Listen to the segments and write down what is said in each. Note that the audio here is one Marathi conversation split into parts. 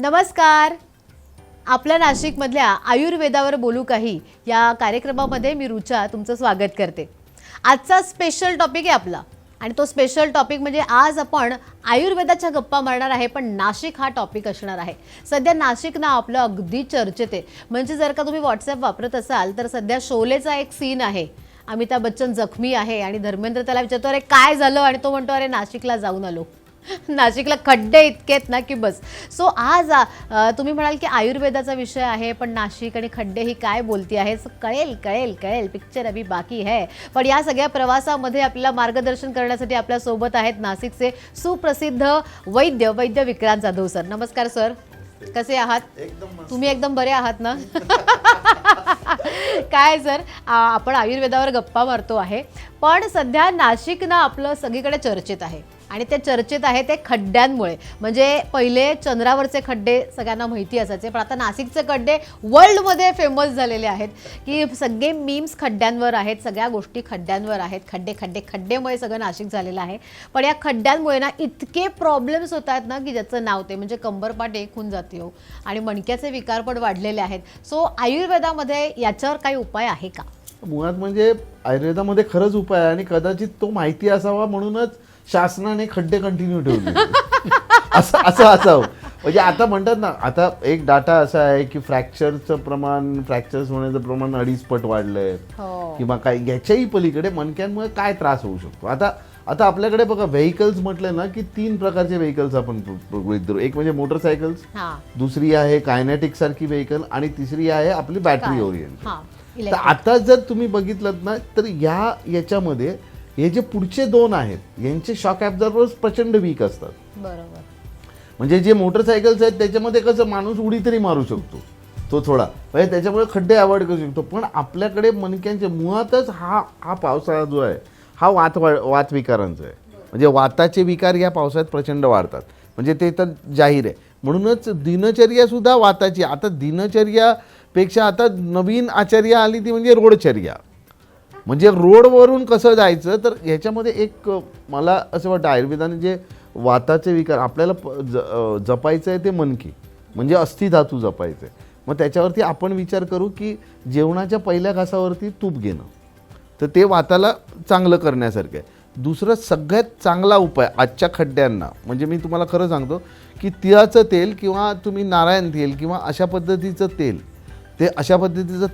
नमस्कार. आपल्या नाशिकमधल्या आयुर्वेदावर बोलू काही या कार्यक्रमामध्ये मी रुचा तुमचं स्वागत करते. आजचा स्पेशल टॉपिक आहे आपला आणि तो स्पेशल टॉपिक म्हणजे आज आपण आयुर्वेदाच्या गप्पा मारणार आहे, पण नाशिक हा टॉपिक असणार आहे. सध्या नाशिक ना आपलं अगदी चर्चेत आहे. म्हणजे जर का तुम्ही व्हॉट्सॲप वापरत असाल तर सध्या शोलेचा एक सीन आहे. अमिताभ बच्चन जखमी आहे आणि धर्मेंद्र त्याला विचारतो अरे काय झालं, आणि तो म्हणतो अरे नाशिकला जाऊन आलो. नाशिकला खड्डे इतकेत ना की बस. सो आज तुम्ही म्हणाल की आयुर्वेदाचा विषय आहे, पण नाशिक आणि खड्डे ही काय बोलती आहे. सो कळेल कळेल कळेल, पिक्चर अभी बाकी है. पण या सगळ्या प्रवासामध्ये आपल्याला मार्गदर्शन करण्यासाठी आपल्या सोबत आहेत नाशिकचे सुप्रसिद्ध वैद्य विक्रांत जाधव सर. नमस्कार सर, कसे आहात? तुम्ही एकदम बरे आहात ना? काय सर, आपण आयुर्वेदावर गप्पा मारतो आहे, पण सध्या नाशिक ना आपलं सगळीकडे चर्चेत आहे आणि ते चर्चेत आहे ते खड्ड्यांमुळे. म्हणजे पहिले चंद्रावरचे खड्डे सगळ्यांना माहिती असायचे, पण आता नाशिकचे खड्डे वर्ल्डमध्ये फेमस झालेले आहेत की सगळे मीम्स खड्ड्यांवर आहेत, सगळ्या गोष्टी खड्ड्यांवर आहेत. खड्डेमुळे सगळं नाशिक झालेलं आहे. पण या खड्ड्यांमुळे ना इतके प्रॉब्लेम्स होत आहेत ना की ज्याचं नाव ते म्हणजे कंबरपाट एक होऊन जाते हो, आणि मणक्याचे विकार पण वाढलेले आहेत. सो आयुर्वेदामध्ये याच्यावर काही उपाय आहे का? मुळात म्हणजे आयुर्वेदामध्ये खरंच उपाय आहे आणि कदाचित तो माहिती असावा म्हणूनच शासनाने खड्डे कंटिन्यू ठेवले. असं असावं. म्हणजे आता म्हणतात ना, आता एक डाटा असा आहे की फ्रॅक्चर्स होण्याचं प्रमाण 2.5 पट वाढलंय किंवा काय. याच्याही पलीकडे मणक्यांमुळे काय त्रास होऊ शकतो. आता आपल्याकडे बघा, व्हेकल्स म्हटलं ना की 3 प्रकारचे व्हेकल्स आपण गृहीत धरू. एक म्हणजे मोटरसायकल्स, दुसरी आहे कायनेटिक सारखी व्हेकल, आणि तिसरी आहे आपली बॅटरी ओरिएंटेड. तर आता जर तुम्ही बघितलं ना तर याच्यामध्ये हे जे पुढचे 2 आहेत यांचे शॉक ॲब्झॉर्बर्स प्रचंड वीक असतात. बरोबर. म्हणजे जे मोटरसायकल्स आहेत त्याच्यामध्ये कसं माणूस उडी तरी मारू शकतो तो थोडा, म्हणजे त्याच्यामुळे खड्डे अवॉइड करू शकतो. पण आपल्याकडे मणक्यांचे मुळातच हा पावसाळा जो आहे हा वात विकारांचा आहे. म्हणजे वाताचे विकार या पावसाळ्यात प्रचंड वाढतात, म्हणजे ते तर जाहीर आहे. म्हणूनच दिनचर्यासुद्धा वाताची. आता दिनचर्यापेक्षा आता नवीन आचर्या आली ती म्हणजे रोडचर्या. म्हणजे रोडवरून कसं जायचं, तर ह्याच्यामध्ये एक मला असं वाटतं आयुर्वेदाने जे वाताचे विकार आपल्याला जपायचं आहे ते मणकी म्हणजे अस्थिधातू जपायचं आहे. मग त्याच्यावरती आपण विचार करू की जेवणाच्या पहिल्या घासावरती तूप घेणं, तर ते वाताला चांगलं करण्यासारखं आहे. दुसरं सगळ्यात चांगला उपाय आजच्या खड्ड्यांना म्हणजे मी तुम्हाला खरं सांगतो की तिळाचं तेल किंवा तुम्ही नारायण तेल किंवा अशा पद्धतीचं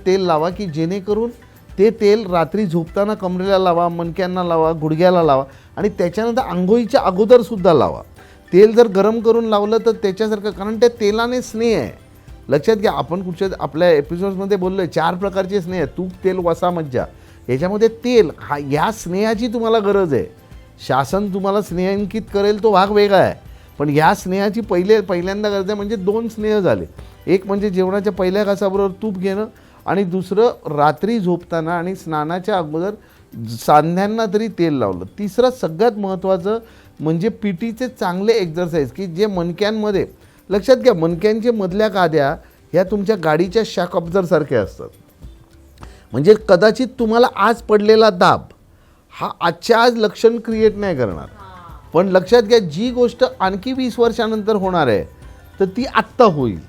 तेल लावा की जेणेकरून ते तेल रात्री झोपताना कमरेला लावा, मणक्यांना लावा, गुडघ्याला लावा, आणि त्याच्यानंतर आंघोळीच्या अगोदरसुद्धा लावा. तेल जर गरम करून लावलं तर त्याच्यासारखं, कारण त्या तेलाने स्नेह आहे. लक्षात घ्या, आपण आपल्या एपिसोड्समध्ये बोललो आहे 4 प्रकारचे स्नेह आहेत: तूप, तेल, वसा, मज्जा. याच्यामध्ये तेल या स्नेहाची तुम्हाला गरज आहे. शासन तुम्हाला स्नेहांकित करेल तो भाग वेगळा आहे, पण या स्नेहाची पहिल्यांदा गरज आहे. म्हणजे 2 स्नेह झाले. एक म्हणजे जेवणाच्या पहिल्या घासाबरोबर तूप घेणं, आणि दुसरं रात्री झोपताना आणि स्नानाच्या अगोदर सांध्यांना तरी तेल लावलं. तिसरं सगळ्यात महत्त्वाचं म्हणजे पीटीचे चांगले एक्झरसाईज की जे मणक्यांमध्ये, लक्षात घ्या, मणक्यांच्या मधल्या गाद्या ह्या तुमच्या गाडीच्या शॉक अब्झॉर्बरसारख्या असतात. म्हणजे कदाचित तुम्हाला आज पडलेला दाब हा आजच्या आज लक्षण क्रिएट नाही करणार, पण लक्षात घ्या जी गोष्ट आणखी 20 वर्षानंतर होणार आहे तर ती आत्ता होईल.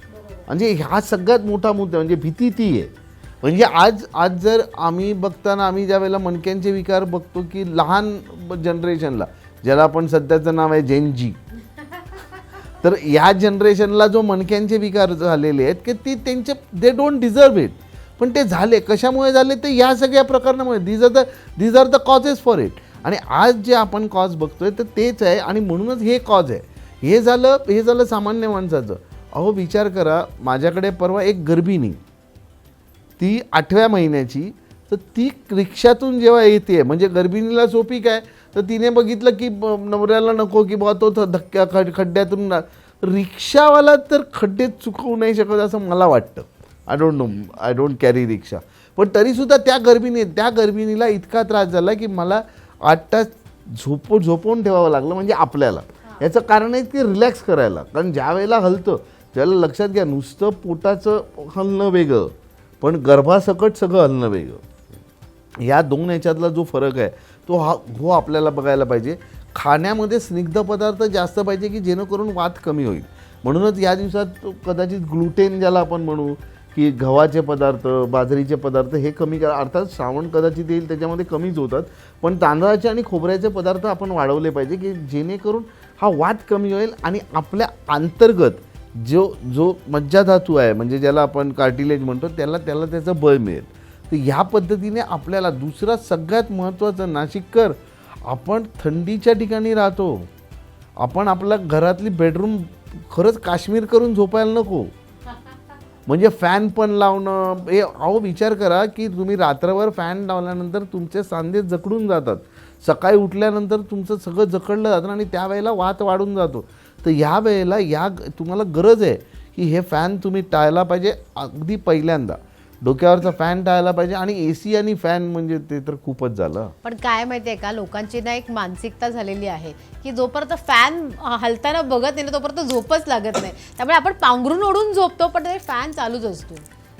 म्हणजे हा सगळ्यात मोठा मुद्दा म्हणजे भीती ती आहे. म्हणजे आज जर आम्ही ज्या वेळेला मणक्यांचे विकार बघतो की लहान जनरेशनला, ज्याला आपण सध्याचं नाव आहे जेन-जी, तर या जनरेशनला जो मणक्यांचे विकार झालेले आहेत की ती त्यांचे दे डोंट डिझर्व इट, पण ते झाले. कशामुळे झाले ते या सगळ्या प्रकारांमुळे. These are the causes for it. आणि आज जे आपण कॉज बघतोय तर तेच आहे, आणि म्हणूनच हे कॉज आहे. हे झालं सामान्य माणसाचं. अहो विचार करा, माझ्याकडे परवा एक गर्भिणी, ती 8व्या महिन्याची, तर ती रिक्षातून जेव्हा येते, म्हणजे गर्भिणीला सोपी काय, तर तिने बघितलं की नवऱ्याला नको की बा तो खड्ड्यातून, रिक्षावाला तर खड्डे चुकवू नाही शकत असं मला वाटतं. आय डोंट कॅरी रिक्षा. पण तरीसुद्धा त्या गर्भिणीला इतका त्रास झाला की मला 8 तास झोपवून ठेवावं लागलं. म्हणजे आपल्याला याचं कारण आहे की रिलॅक्स करायला, कारण ज्या वेळेला हलतं त्याला, लक्षात घ्या, नुसतं पोटाचं हलणं वेगळं पण गर्भासकट सगळं हलणं वेगळं. या 2 याच्यातला जो फरक आहे तो आपल्याला बघायला पाहिजे. खाण्यामध्ये स्निग्ध पदार्थ जास्त पाहिजे की जेणेकरून वात कमी होईल. म्हणूनच या दिवसात कदाचित ग्लुटेन ज्याला आपण म्हणू की गव्हाचे पदार्थ, बाजरीचे पदार्थ हे कमी करा. अर्थात श्रावण कदाचित येईल त्याच्यामध्ये कमीच होतात, पण तांदळाचे आणि खोबऱ्याचे पदार्थ आपण वाढवले पाहिजे की जेणेकरून हा वात कमी होईल आणि आपल्या अंतर्गत जो मज्जाधातू आहे, म्हणजे ज्याला आपण कार्टिलेज म्हणतो, त्याला त्याचं बळ मिळेल. तर ह्या पद्धतीने आपल्याला दुसरा सगळ्यात महत्त्वाचं, नाशिककर आपण थंडीच्या ठिकाणी राहतो, आपण आपल्या घरातली बेडरूम खरंच काश्मीर करून झोपायला नको. म्हणजे फॅन पण लावणं, हे अहो विचार करा की तुम्ही रात्रभर फॅन लावल्यानंतर तुमचे सांधे जखडून जातात, सकाळी उठल्यानंतर तुमचं सगळं जखडलं जातं आणि त्यावेळेला वात वाढून जातो. तर ह्या वेळेला तुम्हाला गरज आहे की हे फॅन तुम्ही टाळला पाहिजे. अगदी पहिल्यांदा डोक्यावरचा फॅन टाळला पाहिजे आणि AC आणि फॅन म्हणजे ते तर खूपच झालं. पण काय माहिती आहे का, लोकांची ना एक मानसिकता झालेली आहे की जोपर्यंत फॅन हलताना बघत नाही ना तोपर्यंत झोपच लागत नाही. त्यामुळे आपण पांघरून ओढून झोपतो पण ते फॅन चालूच असतो.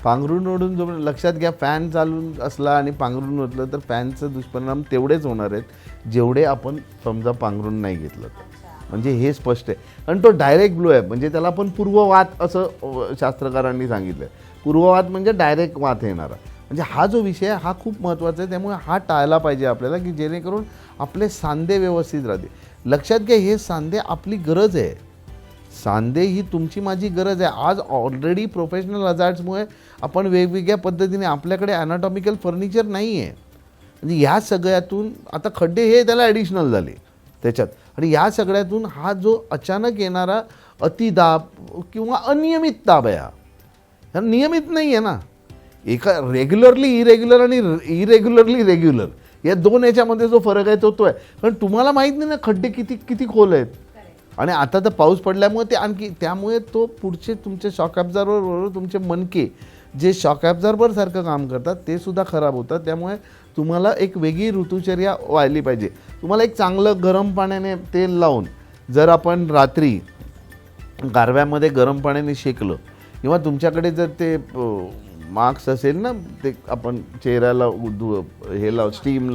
पांघरून ओढून जो लक्षात घ्या, फॅन चालून असला आणि पांघरून ओढलं तर फॅनचं दुष्परिणाम तेवढेच होणार आहेत जेवढे आपण समजा पांघरून नाही घेतलं तर. म्हणजे हे स्पष्ट आहे. आणि तो डायरेक्ट ब्लो आहे, म्हणजे त्याला आपण पूर्ववात असं शास्त्रकारांनी सांगितलं आहे. पूर्ववात म्हणजे डायरेक्ट वात येणारा. म्हणजे हा जो विषय आहे हा खूप महत्त्वाचा आहे, त्यामुळे हा टाळला पाहिजे आपल्याला की जेणेकरून आपले सांधे व्यवस्थित राहते. लक्षात घ्या, हे सांधे आपली गरज आहे. सांधे ही तुमची माझी गरज आहे. आज ऑलरेडी प्रोफेशनल हजार्ड्समुळे आपण वेगवेगळ्या पद्धतीने, आपल्याकडे ॲनाटॉमिकल फर्निचर नाही आहे. म्हणजे ह्या सगळ्यातून आता खड्डे हे त्याला ॲडिशनल झाले त्याच्यात, आणि या सगळ्यातून हा जो अचानक येणारा अतिदाब किंवा अनियमित दाब आहे, हा नियमित नाही आहे ना. एका रेग्युलरली इरेग्युलर आणि इरेग्युलरली रेग्युलर या दोन याच्यामध्ये जो फरक आहे तो आहे. कारण तुम्हाला माहीत नाही ना खड्डे किती खोल आहेत. आणि आता तर पाऊस पडल्यामुळे ते आणखी, त्यामुळे तो पुढचे तुमचे शॉक ॲब्झॉर्बर बरोबर तुमचे मणके जे शॉक ॲब्झॉर्बरसारखं काम करतात ते सुद्धा खराब होतात. त्यामुळे तुम्हाला एक वेगळी ऋतुचर्या व्हायली पाहिजे. तुम्हाला एक चांगलं गरम पाण्याने तेल लावून जर आपण रात्री गारव्यामध्ये गरम पाण्याने शेकलं, किंवा तुमच्याकडे जर ते मास्क असेल ना, ते आपण चेहऱ्याला स्टीम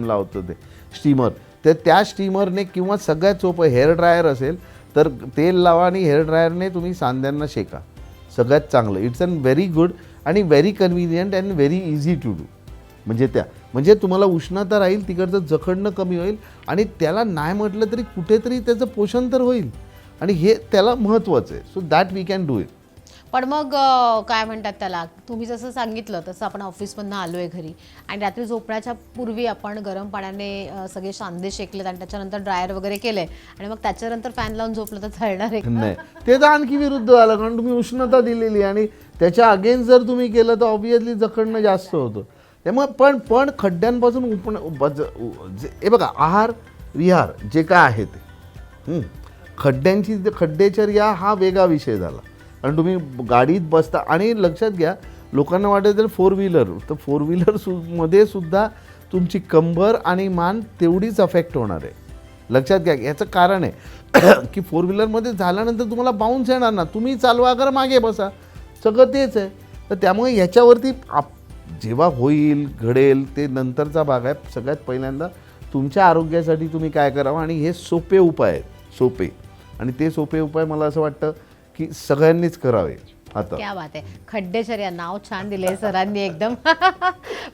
लावतो ते स्टीमर, तर त्या स्टीमरने किंवा सगळ्यात सोपं हेअर ड्रायर असेल तर तेल लावा आणि हेअर ड्रायरने तुम्ही सांध्यांना शेका. सगळ्यात चांगलं. इट्स अन व्हेरी गुड आणि very convenient and very easy to do. म्हणजे तुम्हाला उष्णता राहील, तिकडचं जखडणं कमी होईल आणि त्याला नाही म्हटलं तरी कुठेतरी त्याचं पोषण तर होईल, आणि हे त्याला महत्त्वाचं आहे. So that we can do it. पण मग काय म्हणतात त्याला, तुम्ही जसं सांगितलं तसं आपण ऑफिसमधनं आलो आहे घरी आणि रात्री झोपण्याच्या पूर्वी आपण गरम पाण्याने सगळे सांधे शेकलेत आणि त्याच्यानंतर ड्रायर वगैरे केलंय आणि मग त्याच्यानंतर फॅन लावून झोपलं तर चालणार आहे? नाही, ते तर आणखी विरुद्ध झालं. कारण तुम्ही उष्णता दिलेली आणि त्याच्या अगेन्स्ट जर तुम्ही केलं तर ऑब्व्हियसली जखडणं जास्त होतं. त्यामुळे पण खड्ड्यांपासून हे बघा, आहार विहार जे काय आहे ते खड्डेचर्या हा वेगळा विषय झाला. कारण तुम्ही गाडीत बसता आणि लक्षात घ्या, लोकांना वाटत तर फोर व्हीलर मध्ये सुद्धा तुमची कंबर आणि मान तेवढीच अफेक्ट होणार आहे. लक्षात घ्या, याचं कारण आहे की फोर व्हीलरमध्ये झाल्यानंतर तुम्हाला बाउन्स येणार ना, तुम्ही चालवा अगर मागे बसा, सगळं तेच आहे. तर त्यामुळे याच्यावरती जेव्हा होईल घडेल ते नंतरचा भाग आहे. सगळ्यात पहिल्यांदा तुमच्या आरोग्यासाठी तुम्ही काय करावं, आणि हे सोपे उपाय आहेत, आणि ते सोपे उपाय मला असं वाटतं की सगळ्यांनीच करावे. आता क्या बात आहे. खड्डेचर्या नाव छान दिले सरांनी एकदम.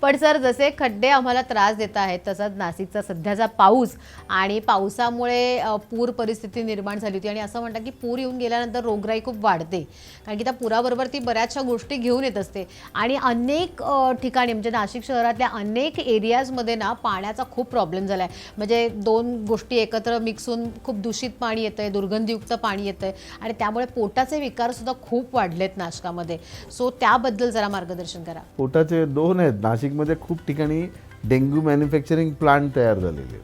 पण सर, जसे खड्डे आम्हाला त्रास देत आहेत तसंच नाशिकचा सध्याचा पाऊस आणि पावसामुळे पूर परिस्थिती निर्माण झाली होती, आणि असं म्हणतात की पूर येऊन गेल्यानंतर रोगराई खूप वाढते, कारण की त्या पुराबरोबर ती बऱ्याचशा गोष्टी घेऊन येत असते. आणि अनेक ठिकाणी म्हणजे नाशिक शहरातल्या अनेक एरियाजमध्ये ना पाण्याचा खूप प्रॉब्लेम झाला आहे. म्हणजे दोन गोष्टी एकत्र मिक्स होऊन खूप दूषित पाणी येतं आहे, दुर्गंधीयुक्त पाणी येतं आहे, आणि त्यामुळे पोटाचे विकारसुद्धा खूप वाढलेत नाशिकामध्ये. सो त्याबद्दल जरा मार्गदर्शन करा. पोटाचे दोन आहेत नाशिकमध्ये. खूप ठिकाणी डेंग्यू मॅन्युफॅक्चरिंग प्लांट तयार झालेले आहेत.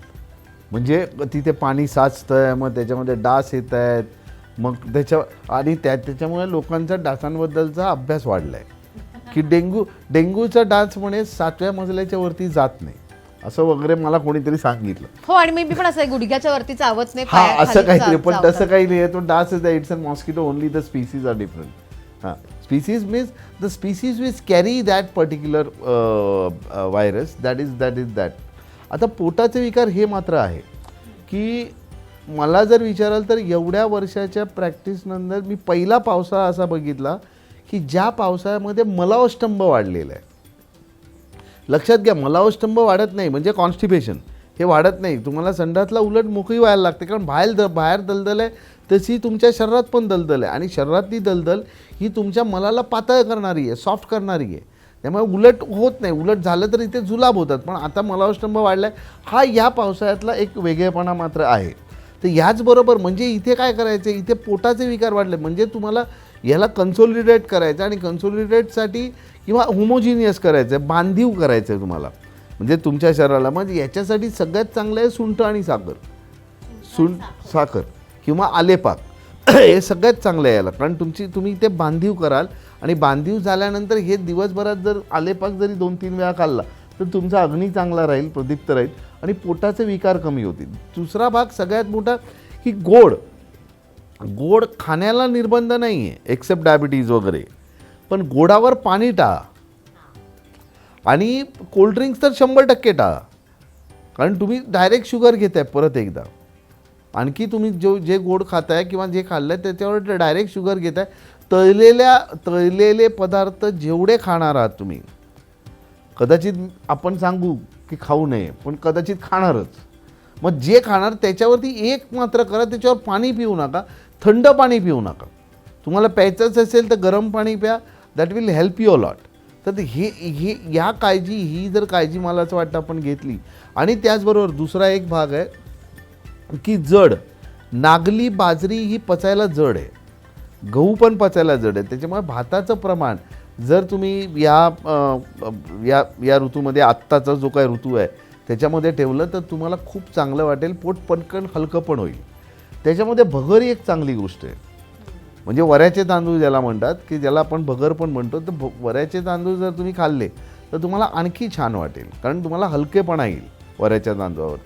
म्हणजे तिथे पाणी साचतंय, मग त्याच्यामध्ये डास येत आहेत, मग त्याच्यामुळे लोकांचा डासांबद्दलचा अभ्यास वाढला आहे की डेंग्यूचा डास म्हणे 7व्या मजल्याच्या वरती जात नाही असं वगैरे मला कोणीतरी सांगितलं. हो, आणि मी पण असं गुडघ्याच्या वरती चावत नाही, हा असं काहीतरी, पण तसं काही नाही आहे. तो डास is it's a mosquito only, the species are different. Species means the species which carry that particular virus, that is that. आता पोटाचे विकार हे मात्र आहे की मला जर विचाराल तर एवढ्या वर्षाच्या प्रॅक्टिसनंतर मी पहिला पावसाळा असा बघितला की ज्या पावसाळ्यामध्ये मलावस्तंभ वाढलेला आहे. लक्षात घ्या, मलावस्तंभ वाढत नाही म्हणजे कॉन्स्टिपेशन हे वाढत नाही. तुम्हाला संडासला उलट मोकळी व्हायला लागते, कारण बाहेर दलदल आहे तशी तुमच्या शरीरात पण दलदल आहे, आणि शरीरातली दलदल ही तुमच्या मलाला पातळ करणारी आहे, सॉफ्ट करणारी आहे. त्यामुळे उलट होत नाही, उलट झालं तर इथे जुलाब होतात. पण आता मलावस्तंभ वाढला आहे, हा या पावसाळ्यातला एक वेगळेपणा मात्र आहे. तर ह्याचबरोबर म्हणजे इथे काय करायचं, इथे पोटाचे विकार वाढले म्हणजे तुम्हाला याला कन्सोलिडेट करायचं, आणि कन्सोलिडेटसाठी किंवा होमोजिनियस करायचं आहे, बांधीव करायचं आहे तुम्हाला म्हणजे तुमच्या शरीराला. म्हणजे याच्यासाठी सगळ्यात चांगलं आहे सुंठ आणि साखर किंवा आलेपाक हे सगळ्यात चांगलं आहे याला, कारण तुम्ही इथे बांधीव कराल, आणि बांधीव झाल्यानंतर हे दिवसभरात जर आलेपाक जरी 2-3 वेळा खाल्ला तर तुमचा अग्नी चांगला राहील, प्रदीप्त राहील, आणि पोटाचे विकार कमी होतील. दुसरा भाग सगळ्यात मोठा की गोड खाण्याला निर्बंध नाही आहे एक्सेप्ट डायबिटीज वगैरे, पण गोडावर पाणी टाळा, आणि कोल्ड्रिंक्स तर 100% टाळा, कारण तुम्ही डायरेक्ट शुगर घेताय. परत एकदा आणखी तुम्ही जे गोड खाताय किंवा जे खाल्लं आहे त्याच्यावर डायरेक्ट शुगर घेताय. तळलेले पदार्थ जेवढे खाणार आहात तुम्ही, कदाचित आपण सांगू की खाऊ नये पण कदाचित खाणारच, मग जे खाणार त्याच्यावरती एक मात्र करा, त्याच्यावर पाणी पिऊ नका, थंड पाणी पिऊ नका. तुम्हाला प्यायचंच असेल तर गरम पाणी प्या, that will help you a lot. तर ही जर काळजी मला असं वाटतं आपण घेतली. आणि त्याचबरोबर दुसरा एक भाग आहे की नागली बाजरी ही पचायला जड आहे, गहू पण पचायला जड आहे. त्याच्यामुळे भाताचं प्रमाण जर तुम्ही या ऋतूमध्ये आत्ताचा जो काय ऋतू आहे त्याच्यामध्ये ठेवलं तर तुम्हाला खूप चांगलं वाटेल, पोट पटकन हलकं पण होईल. त्याच्यामध्ये भगर ही एक चांगली गोष्ट आहे, म्हणजे वऱ्याचे तांदूळ ज्याला म्हणतात की ज्याला आपण भगर पण म्हणतो, तर वऱ्याचे तांदूळ जर तुम्ही खाल्ले तर तुम्हाला आणखी छान वाटेल, कारण तुम्हाला हलकेपणा येईल वऱ्याच्या तांदूळावर.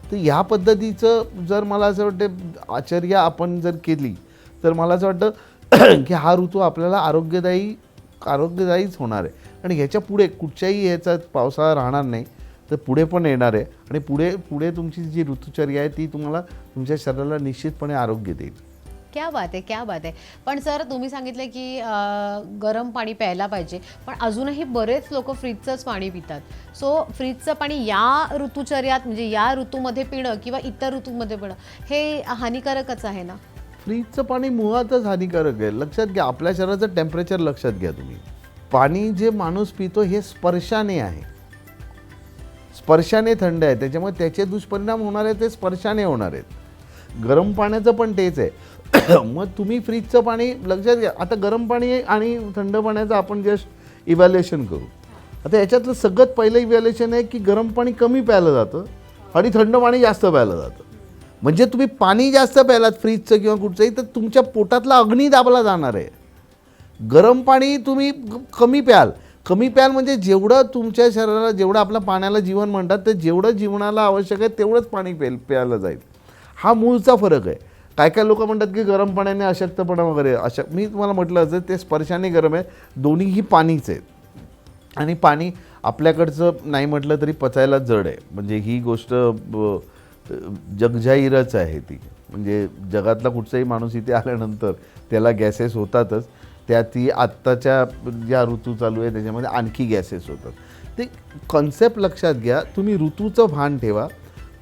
तर ह्या पद्धतीचं जर मला असं वाटतं आचर्या आपण जर केली तर मला असं वाटतं की हा ऋतू आपल्याला आरोग्यदायीच होणार आहे. आणि ह्याच्या पुढे कुठच्याही ह्याचा पावसाळा राहणार नाही, तर पुढे पण येणार आहे, आणि पुढे तुमची जी ऋतुचर्या आहे ती तुम्हाला तुमच्या शरीराला निश्चितपणे आरोग्य देईल. क्या बात आहे, क्या बात आहे. पण सर तुम्ही सांगितलं की गरम पाणी प्यायला पाहिजे, पण अजूनही बरेच लोक फ्रीजचंच पाणी पितात. सो फ्रीजचं पाणी या ऋतुचर्यात म्हणजे या ऋतूमध्ये पिणं किंवा इतर ऋतूमध्ये पिणं हे हानिकारकच आहे ना? फ्रीजचं पाणी मुळातच हानिकारक आहे. लक्षात घ्या, आपल्या शरीराचं टेम्परेचर लक्षात घ्या तुम्ही. पाणी जे माणूस पितो हे स्पर्शाने आहे, स्पर्शाने थंड आहे, त्याच्यामुळे त्याचे दुष्परिणाम होणार आहेत ते स्पर्शाने होणार आहेत. गरम पाण्याचं पण तेच आहे. मग तुम्ही फ्रीजचं पाणी लक्षात घ्या. आता गरम पाणी आणि थंड पाण्याचं आपण जस्ट इव्हॅल्युएशन करू. आता याच्यातलं सगळ्यात पहिलं इव्हॅल्युएशन आहे की गरम पाणी कमी प्यायलं जातं आणि थंड पाणी जास्त प्यायलं जातं. म्हणजे तुम्ही पाणी जास्त प्यायलात फ्रीजचं किंवा कुठचंही तर तुमच्या पोटातला अग्नी दाबला जाणार आहे. गरम पाणी तुम्ही कमी प्याल म्हणजे जेवढं तुमच्या शरीराला, जेवढं आपल्या पाण्याला जीवन म्हणतात, ते जेवढं जीवनाला आवश्यक आहे तेवढंच पाणी प्यायला जाईल. हा मूळचा फरक आहे. काय लोक म्हणतात की गरम पाण्याने अशक्तपणा वगैरे, मी तुम्हाला म्हटलं असं ते स्पर्शाने गरम आहे, दोन्हीही पाणीच आहेत. आणि पाणी आपल्याकडचं नाही म्हटलं तरी पचायला जड आहे. म्हणजे ही गोष्ट जगजाहीरच आहे ती. म्हणजे जगातला कुठचाही माणूस इथे आल्यानंतर त्याला गॅसेस होतातच. ती आत्ताच्या ज्या ऋतू चालू आहे त्याच्यामध्ये आणखी गॅसेस होतात. ते कॉन्सेप्ट लक्षात घ्या. तुम्ही ऋतूचं भान ठेवा,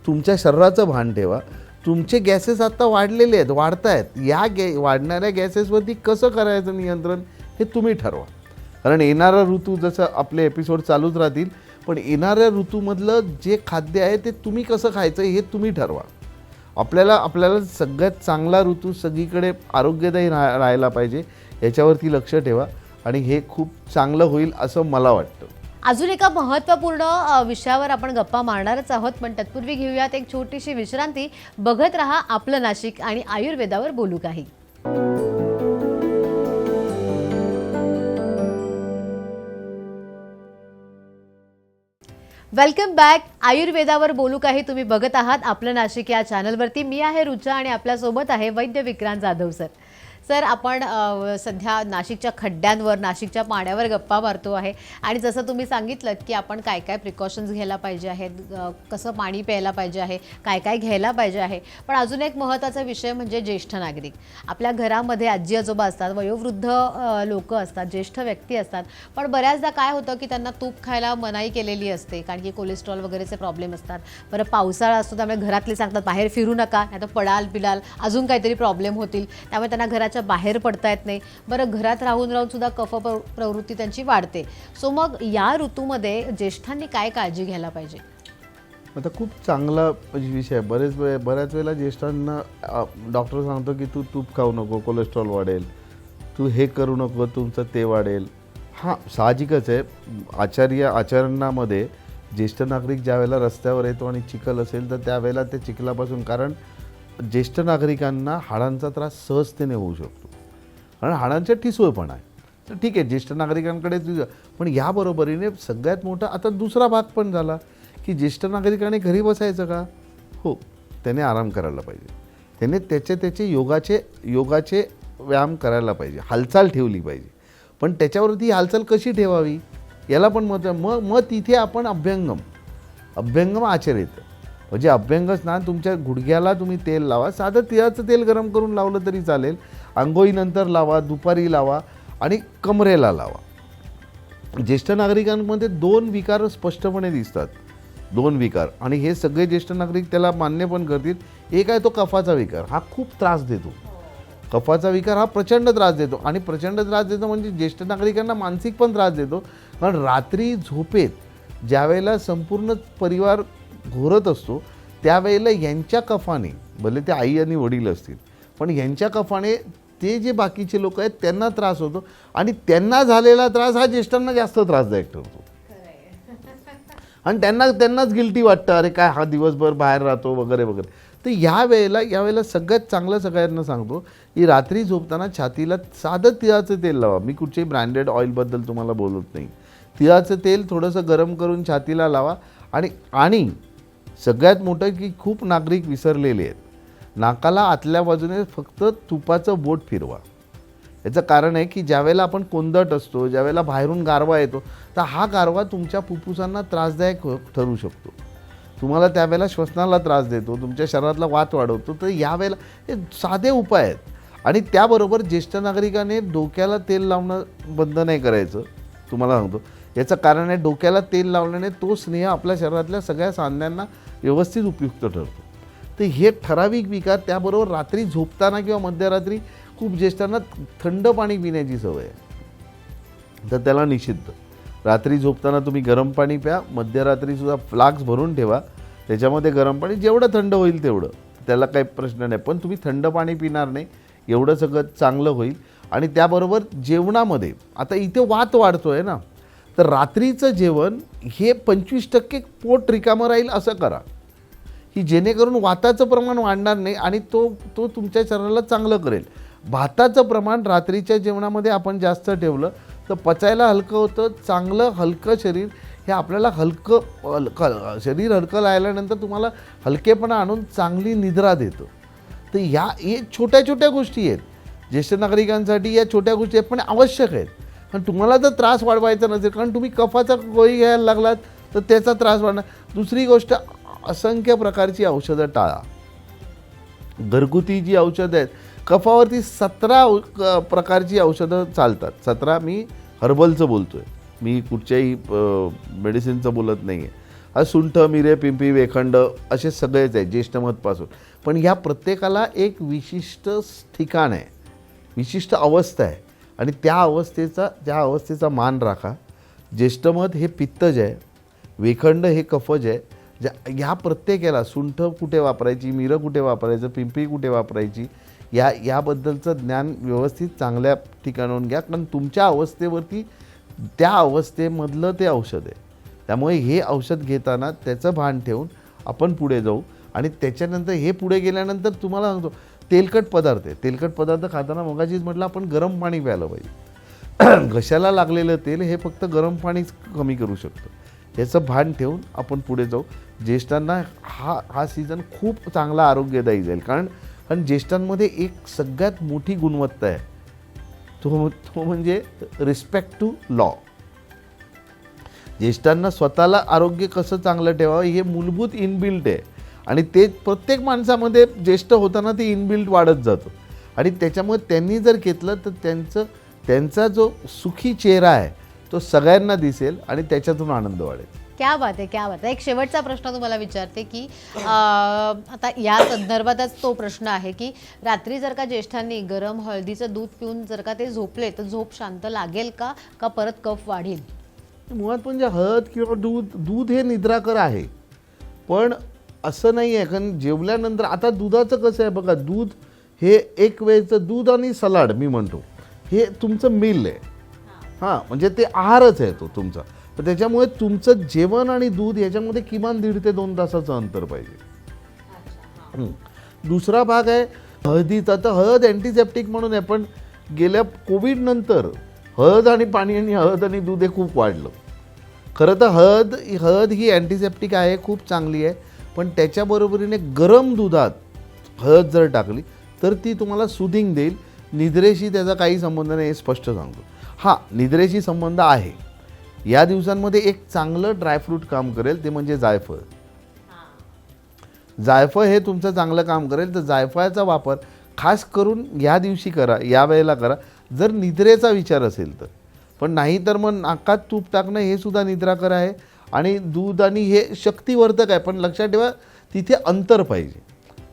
तुमच्या शरीराचं भान ठेवा. तुमचे गॅसेस आत्ता वाढलेले आहेत, वाढत आहेत. वाढणाऱ्या गॅसेसवरती कसं करायचं नियंत्रण हे तुम्ही ठरवा. कारण येणारा ऋतू, जसं आपले एपिसोड चालूच राहतील, पण येणाऱ्या ऋतूमधलं जे खाद्य आहे ते तुम्ही कसं खायचं हे तुम्ही ठरवा. आपल्याला सगळ्यात चांगला ऋतू सगळीकडे आरोग्यदायी राहायला पाहिजे, याच्यावरती लक्ष ठेवा, आणि हे खूप चांगलं होईल असं मला वाटतं. अजून एका महत्त्वपूर्ण विषयावर आपण गप्पा मारणारच आहोत, पण तत्पूर्वी घेऊयात एक छोटीशी विश्रांती. बघत रहा आपलं नाशिक आणि आयुर्वेदावर बोलू काही. Welcome back. आयुर्वेदावर बोलू काही तुम्ही बघत आहात आपलं नाशिक या चॅनलवरती. मी आहे रुचा आणि आपल्यासोबत आहे वैद्य विक्रांत जाधव सर. सर आपण सध्या नाशिकच्या खड्ड्यांवर नाशिकच्या पाण्यावर गप्पा मारतो आहे आणि जसं तुम्ही सांगितलं की आपण काय काय प्रिकॉशन्स घ्यायला पाहिजे आहेत, कसं पाणी प्यायला पाहिजे आहे, काय काय घ्यायला पाहिजे आहे. पण अजून एक महत्त्वाचा विषय म्हणजे ज्येष्ठ नागरिक. आपल्या घरामध्ये आजी आजोबा असतात, वयोवृद्ध लोक असतात, ज्येष्ठ व्यक्ती असतात. पण बऱ्याचदा काय होतं की त्यांना तूप खायला मनाई केलेली असते कारण की कोलेस्ट्रॉल वगैरेचे प्रॉब्लेम असतात. बरं पावसाळा असतो त्यामुळे घरातले सांगतात बाहेर फिरू नका, नाही तर पडाल पिडाल अजून काहीतरी प्रॉब्लेम होतील, त्यामुळे त्यांना घराच्या बाहेर पडता येत नाही. बरं घरात राहून राहून सुद्धा कफ प्रवृत्ती त्यांची वाढते. सो मग या ऋतूमध्ये ज्येष्ठांनी काय काळजी घ्यायला पाहिजे? आता खूप चांगला विषय आहे. बऱ्याच वेळेला ज्येष्ठांना डॉक्टर सांगतो की तू तूप खाऊ नको, कोलेस्ट्रॉल वाढेल, तू हे करू नको, तुमचं ते वाढेल. हां, साहजिकच आहे. आचरणामध्ये ज्येष्ठ नागरिक ज्या वेळेला रस्त्यावर येतो आणि चिखल असेल तर त्यावेळेला ते चिखलापासून, कारण ज्येष्ठ नागरिकांना हाडांचा त्रास सहजतेने होऊ शकतो कारण हाडांच्या ठिसूळपणा आहे. तर ठीक आहे, ज्येष्ठ नागरिकांकडे पण याबरोबरीने सगळ्यात मोठा आता दुसरा भाग पण झाला की ज्येष्ठ नागरिकाने घरी बसायचं का? हो, त्याने आराम करायला पाहिजे. त्याने त्याचे योगाचे व्यायाम करायला पाहिजे, हालचाल ठेवली पाहिजे. पण त्याच्यावरती हालचाल कशी ठेवावी याला पण मग तिथे आपण अभ्यंगम आचरित म्हणजे अभ्यंग स्नान. तुमच्या गुडघ्याला तुम्ही तेल लावा, साधं तिळाचं तेल गरम करून लावलं तरी चालेल. अंघोळीनंतर लावा, दुपारी लावा आणि कमरेला लावा. ज्येष्ठ नागरिकांमध्ये 2 विकार स्पष्टपणे दिसतात, 2 विकार, आणि हे सगळे ज्येष्ठ नागरिक त्याला मान्य पण करतील. एक आहे तो कफाचा विकार. हा खूप त्रास देतो. कफाचा विकार हा प्रचंड त्रास देतो आणि प्रचंड त्रास देतो म्हणजे ज्येष्ठ नागरिकांना मानसिक पण त्रास देतो. कारण रात्री झोपेत ज्यावेळेला संपूर्ण परिवार घोरत असतो त्यावेळेला यांच्या कफाने, भले ते आई आणि वडील असतील, पण यांच्या कफाने ते जे बाकीचे लोक आहेत त्यांना त्रास होतो आणि त्यांना झालेला त्रास हा ज्येष्ठांना जास्त त्रासदायक ठरतो आणि त्यांनाच गिल्टी वाटतं, अरे काय हा दिवसभर बाहेर राहतो वगैरे वगैरे. तर यावेळेला सगळ्यात चांगलं सगळ्यांना सांगतो की रात्री झोपताना छातीला साधं तिळाचं तेल लावा. मी कुठच्याही ब्रँडेड ऑइलबद्दल तुम्हाला बोलत नाही. तिळाचं तेल थोडंसं गरम करून छातीला लावा. आणि सगळ्यात मोठं की खूप नागरिक विसरलेले आहेत, नाकाला आतल्या बाजूने फक्त तुपाचं बोट फिरवा. याचं कारण आहे की ज्यावेळेला आपण कोंदट असतो, ज्यावेळेला बाहेरून गारवा येतो, तर हा गारवा तुमच्या फुफ्फुसांना त्रासदायक ठरू शकतो. तुम्हाला त्यावेळेला श्वसनाला त्रास देतो, तुमच्या शरीरातला वात वाढवतो. तर यावेळेला हे साधे उपाय आहेत. आणि त्याबरोबर ज्येष्ठ नागरिकाने डोक्याला तेल लावणं बंद नाही करायचं, तुम्हाला सांगतो. याचं कारण आहे डोक्याला तेल लावल्याने तो स्नेह आपल्या शरीरातल्या सगळ्या सांध्यांना व्यवस्थित उपयुक्त ठरतो. तर हे ठराविक विकार. त्याबरोबर रात्री झोपताना किंवा मध्यरात्री खूप ज्येष्ठांना थंड पाणी पिण्याची सवय आहे, तर त्याला निषिद्ध. रात्री झोपताना तुम्ही गरम पाणी प्या, मध्यरात्रीसुद्धा फ्लास्क भरून ठेवा, त्याच्यामध्ये गरम पाणी, जेवढं थंड होईल तेवढं, त्याला काही प्रश्न नाही. पण तुम्ही थंड पाणी पिणार नाही, एवढं सगळं चांगलं होईल. आणि त्याबरोबर जेवणामध्ये आता इथे वात वाढतो आहे ना, तर रात्रीचं जेवण हे 25% पोट रिकामं राहील असं करा की जेणेकरून वाताचं प्रमाण वाढणार नाही आणि तो तुमच्या शरीराला चांगलं करेल. भाताचं प्रमाण रात्रीच्या जेवणामध्ये आपण जास्त ठेवलं तर पचायला हलकं होतं. चांगलं हलकं शरीर हे आपल्याला शरीर हलकं राहिल्यानंतर तुम्हाला हलकेपणा आणून चांगली निद्रा देतं. तर हे छोट्या छोट्या गोष्टी आहेत ज्येष्ठ नागरिकांसाठी. या छोट्या गोष्टी आहेत पण आवश्यक आहेत. कारण तुम्हाला जर त्रास वाढवायचा नसेल, कारण तुम्ही कफाचा गोळी घ्यायला लागलात तर त्याचा त्रास वाढणार. दुसरी गोष्ट, असंख्य प्रकारची औषधं टाळा. घरगुती जी औषधं आहेत, कफावरती 17 प्रकारची औषधं चालतात. 17, मी हर्बलचं बोलतो आहे, मी कुठच्याही मेडिसिनचं बोलत नाही आहे. सुंठ, मिरे, पिंपी, वेखंड असे सगळेच आहेत ज्येष्ठमधपासून. पण ह्या प्रत्येकाला एक विशिष्ट ठिकाण आहे, विशिष्ट अवस्था आहे आणि त्या अवस्थेचा मान राखा. ज्येष्ठमध हे पित्तज आहे, वेखंड हे कफज आहे. ह्या प्रत्येकाला सुंठ कुठे वापरायची, मिरं कुठे वापरायचं, पिंपी कुठे वापरायची, याबद्दलचं ज्ञान व्यवस्थित चांगल्या ठिकाणाहून घ्या. कारण तुमच्या अवस्थेवरती त्या अवस्थेमधलं ते औषध आहे. त्यामुळे हे औषध घेताना त्याचं भान ठेवून आपण पुढे जाऊ. आणि त्याच्यानंतर हे पुढे गेल्यानंतर तुम्हाला सांगतो, तेलकट पदार्थ खाताना मगाशीच म्हटलं आपण गरम पाणी प्यायला पाहिजे. घशाला लागलेलं तेल हे फक्त गरम पाणीच कमी करू शकतं. याचं भान ठेवून आपण पुढे जाऊ. ज्येष्ठांना हा सीझन खूप चांगला आरोग्यदायी जाईल. कारण कारण ज्येष्ठांमध्ये एक सगळ्यात मोठी गुणवत्ता आहे, तो म्हणजे रिस्पेक्ट टू लॉ. ज्येष्ठांना स्वतःला आरोग्य कसं चांगलं ठेवावं हे मूलभूत इनबिल्ट आहे आणि ते प्रत्येक माणसामध्ये ज्येष्ठ होताना ते इनबिल्ट वाढत जातं आणि त्याच्यामुळे त्यांनी जर घेतलं तर त्यांचा जो सुखी चेहरा आहे तो सगळ्यांना दिसेल आणि त्याच्यातून आनंद वाढेल. क्या बात आहे, क्या बात आहे. एक शेवटचा प्रश्न तुम्हाला विचारते की आता या संदर्भातच तो प्रश्न आहे की रात्री जर का ज्येष्ठांनी गरम हळदीचं दूध पिऊन जर का ते झोपले तर झोप शांत लागेल का परत कफ वाढेल? मुळात म्हणजे हळद किंवा दूध हे निद्राकर आहे, पण असं नाही आहे. कारण जेवल्यानंतर आता दुधाचं कसं आहे बघा, दूध हे एक वेळचं दूध आणि सलाड मी म्हणतो हे तुमचं मील आहे. हां, म्हणजे ते आहारच आहे तो तुमचा. तर त्याच्यामुळे तुमचं जेवण आणि दूध याच्यामध्ये किमान 1.5 ते 2 तासाचं अंतर पाहिजे. दुसरा भाग आहे हळदीचा. तर हळद अँटीसेप्टिक म्हणून आहे, पण गेल्या कोविडनंतर हळद आणि पाणी आणि हळद आणि दूध हे खूप वाढलं. खरं तर हळद ही अँटीसेप्टिक आहे, खूप चांगली आहे, पण त्याच्याबरोबरीने गरम दुधात हळद जर टाकली तर ती तुम्हाला सुदिंग देईल. निद्रेशी त्याचा काही संबंध नाही हे स्पष्ट सांगतो. हां, निद्रेशी संबंध आहे. या दिवसांमध्ये एक चांगलं ड्रायफ्रूट काम करेल ते म्हणजे जायफळ. जायफळ हे तुमचं चांगलं काम करेल. तर जायफळाचा वापर खास करून या दिवशी करा, या वेळेला करा जर निद्रेचा विचार असेल तर. पण नाही तर मग नाकात तूप टाकणं हे सुद्धा निद्राकर आहे आणि दूध आणि हे शक्तिवर्धक आहे, पण लक्षात ठेवा तिथे अंतर पाहिजे.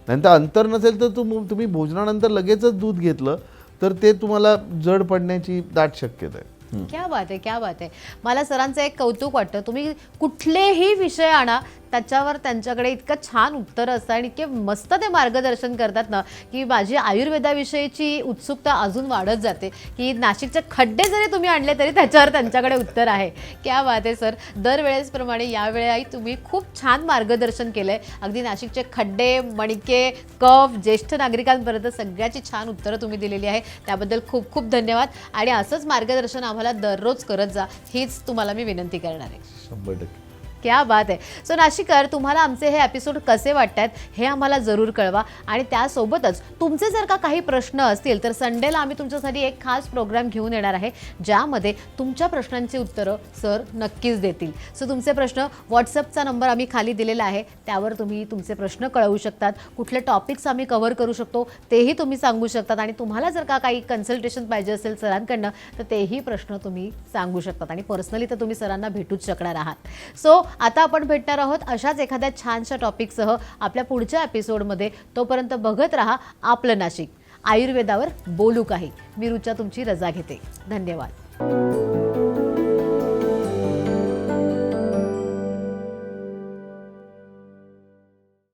नंतर अंतर नसेल तर तुम्ही भोजनानंतर लगेचच दूध घेतलं तर ते तुम्हाला जड पडण्याची दाट शक्यता आहे. क्या बात आहे, क्या बात आहे. मला सरांचं एक कौतुक वाटतं, तुम्ही कुठलेही विषय आणा त्याच्यावर त्यांच्याकडे इतकं छान उत्तर असतं आणि इतके मस्त ते मार्गदर्शन करतात ना की माझी आयुर्वेदाविषयीची उत्सुकता अजून वाढत जाते की नाशिकचे खड्डे जरी तुम्ही आणले तरी त्याच्यावर त्यांच्याकडे उत्तर आहे. क्या बात आहे सर. दरवेळेसप्रमाणे यावेळेलाही तुम्ही खूप छान मार्गदर्शन केलं आहे. अगदी नाशिकचे खड्डे, मणके, कफ, ज्येष्ठ नागरिकांपर्यंत सगळ्याची छान उत्तरं तुम्ही दिलेली आहे. त्याबद्दल खूप खूप धन्यवाद आणि असंच मार्गदर्शन आम्हाला दररोज करत जा हीच तुम्हाला मी विनंती करणार आहे. 100%. क्या बात आहे. सो नाशिककर, तुम्हाला आमचे हे एपिसोड कसे वाटतात हे आम्हाला जरूर कळवा आणि त्यासोबतच तुमचे जर का काही प्रश्न असतील तर संडेला आम्ही तुमच्यासाठी एक खास प्रोग्राम घेऊन येणार आहे ज्यामध्ये तुमच्या प्रश्नांची उत्तरं सर नक्कीच देतील. सो तुमचे प्रश्न व्हॉट्सअपचा नंबर आम्ही खाली दिलेला आहे, त्यावर तुम्ही तुमचे प्रश्न कळवू शकतात. कुठले टॉपिक्स आम्ही कव्हर करू शकतो तेही तुम्ही सांगू शकतात आणि तुम्हाला जर का काही कन्सल्टेशन पाहिजे असेल सरांकडनं तर तेही प्रश्न तुम्ही सांगू शकतात आणि पर्सनली तर तुम्ही सरांना भेटूच शकणार आहात. सो आता आपण भेटणार आहोत अशाच एखाद्या छानशा टॉपिकसह आपल्या पुढच्या एपिसोडमध्ये. तोपर्यंत बघत राहा आपलं नाशिक. आयुर्वेदावर बोलू काही. मी रुचा तुमची रजा घेते. धन्यवाद.